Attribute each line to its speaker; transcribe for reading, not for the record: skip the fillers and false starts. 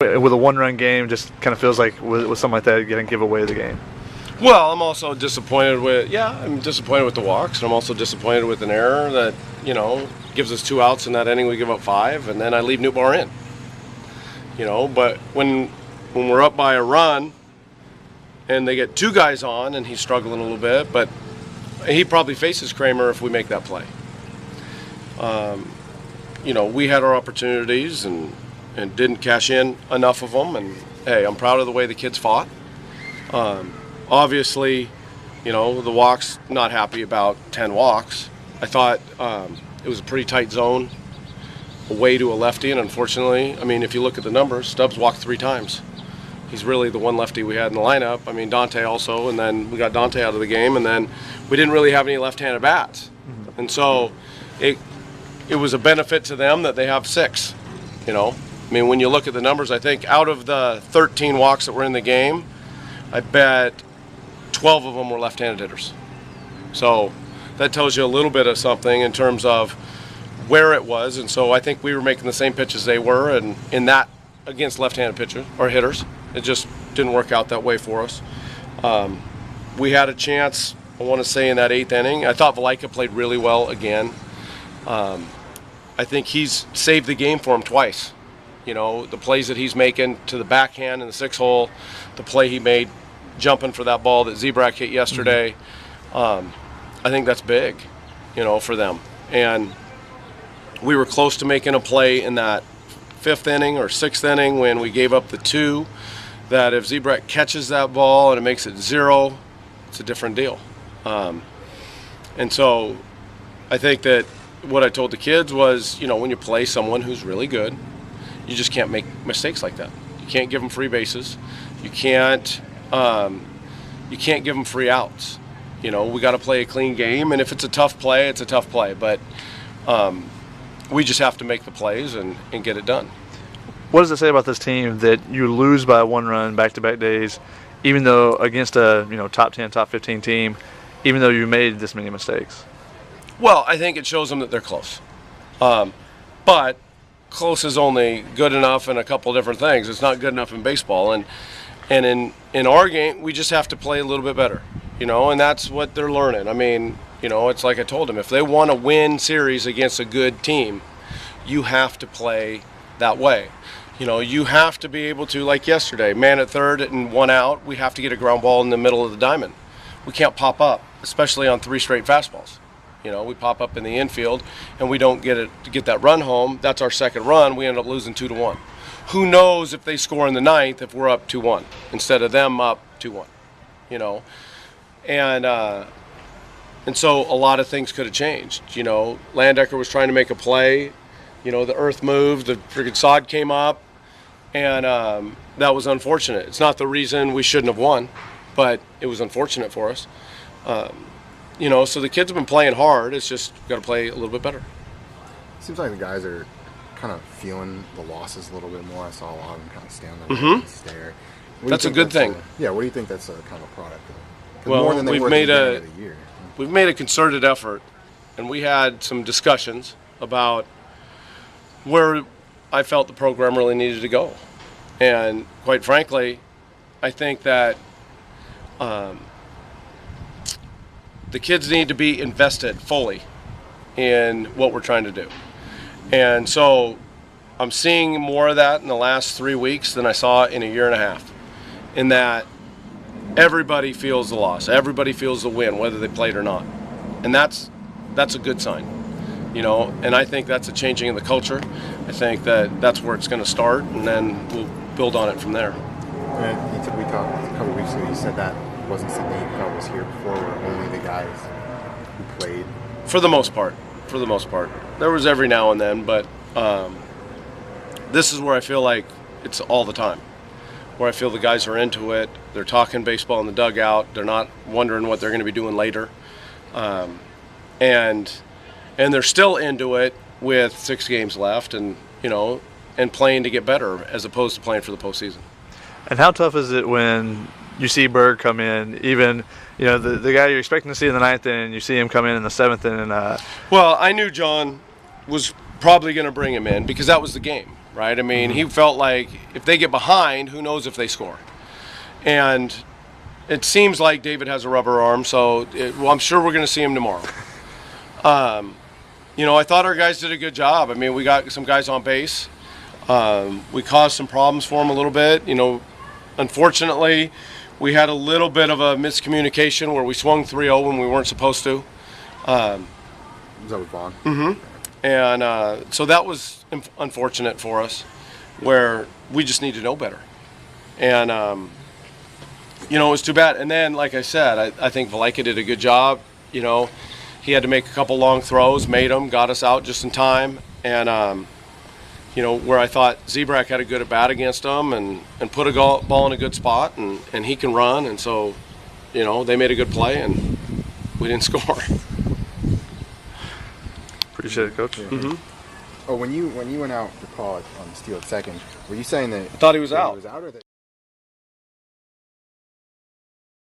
Speaker 1: With a one-run game, just kind of feels like with something like that, you're going to give away the game.
Speaker 2: Well, I'm also disappointed I'm disappointed with the walks, and I'm also disappointed with an error that, gives us 2 outs in that inning. We give up 5, and then I leave Newt Bar in. But when we're up by a run and they get 2 guys on and he's struggling a little bit, but he probably faces Kramer if we make that play. We had our opportunities and didn't cash in enough of them, and hey, I'm proud of the way the kids fought. Obviously, the walks, not happy about 10 walks. I thought it was a pretty tight zone away to a lefty, and unfortunately, if you look at the numbers, Stubbs walked 3 times. He's really the one lefty we had in the lineup. Dante also, and then we got Dante out of the game, and then we didn't really have any left-handed bats. And so it was a benefit to them that they have 6, when you look at the numbers, I think out of the 13 walks that were in the game, I bet 12 of them were left-handed hitters. So that tells you a little bit of something in terms of where it was. And so I think we were making the same pitches they were, and in that against left-handed pitchers or hitters, it just didn't work out that way for us. We had a chance, I want to say, in that 8th inning. I thought Valaika played really well again. I think he's saved the game for him twice. The plays that he's making to the backhand in the 6 hole, the play he made jumping for that ball that Zebrak hit yesterday. I think that's big, for them. And we were close to making a play in that 5th inning or 6th inning when we gave up the 2, that if Zebrak catches that ball and it makes it 0, it's a different deal. And so I think that what I told the kids was, when you play someone who's really good, you just can't make mistakes like that. You can't give them free bases. You can't give them free outs. We got to play a clean game, and if it's a tough play, it's a tough play. But we just have to make the plays and get it done.
Speaker 1: What does it say about this team that you lose by 1 run back-to-back days, even though against a top 10, top 15 team, even though you made this many mistakes?
Speaker 2: Well, I think it shows them that they're close. But close is only good enough in a couple different things. It's not good enough in baseball. And in our game, we just have to play a little bit better, and that's what they're learning. It's like I told them, if they want to win series against a good team, you have to play that way. You have to be able to, like yesterday, man at third and 1 out, we have to get a ground ball in the middle of the diamond. We can't pop up, especially on 3 straight fastballs. We pop up in the infield and we don't get that run home. That's our 2nd run. We end up losing 2-1. Who knows if they score in the 9th if we're up 2-1 instead of them up 2-1, And so a lot of things could have changed. Landecker was trying to make a play. The earth moved, the freaking sod came up, and that was unfortunate. It's not the reason we shouldn't have won, but it was unfortunate for us. So the kids have been playing hard. It's just got to play a little bit better.
Speaker 3: Seems like the guys are kind of feeling the losses a little bit more. I saw a lot of them kind of stand there and stare.
Speaker 2: That's a good thing.
Speaker 3: What do you think that's a kind of a product of?
Speaker 2: Well,
Speaker 3: more than they were at the beginning of the year.
Speaker 2: We've made a concerted effort, and we had some discussions about where I felt the program really needed to go. And quite frankly, I think that the kids need to be invested fully in what we're trying to do. And so I'm seeing more of that in the last 3 weeks than I saw in a year and a half, in that everybody feels the loss. Everybody feels the win, whether they played or not. And that's a good sign, and I think that's a changing of the culture. I think that's where it's going to start, and then we'll build on it from there.
Speaker 3: We talked a couple of weeks ago, you said that wasn't something you felt was here before, were only the guys who played?
Speaker 2: For the most part. There was every now and then, but this is where I feel like it's all the time, where I feel the guys are into it. They're talking baseball in the dugout. They're not wondering what they're going to be doing later. And they're still into it with 6 games left and playing to get better as opposed to playing for the postseason.
Speaker 1: And how tough is it when you see Berg come in, even the guy you're expecting to see in the 9th inning, you see him come in the 7th inning?
Speaker 2: Well, I knew John was probably going to bring him in because that was the game. right? I mean, he felt like if they get behind, who knows if they score. And it seems like David has a rubber arm, so I'm sure we're going to see him tomorrow. You know, I thought our guys did a good job. I mean, we got some guys on base. We caused some problems for them a little bit. You know, unfortunately, we had a little bit of a miscommunication where we swung 3-0 when we weren't supposed to.
Speaker 3: Was that with Vaughn?
Speaker 2: And so that was unfortunate for us, where we just need to know better. And, you know, it was too bad. And then, like I said, I think Valaika did a good job. You know, he had to make a couple long throws, made them, got us out just in time. And, you know, where I thought Zebrak had a good at-bat against him and put a ball in a good spot, and he can run. And so, you know, they made a good play, and we didn't score.
Speaker 1: Appreciate it, Coach.
Speaker 3: Oh, when you went out to call it on the steal at second, were you saying that
Speaker 2: I thought he was
Speaker 3: that
Speaker 2: out.
Speaker 3: He was out, or that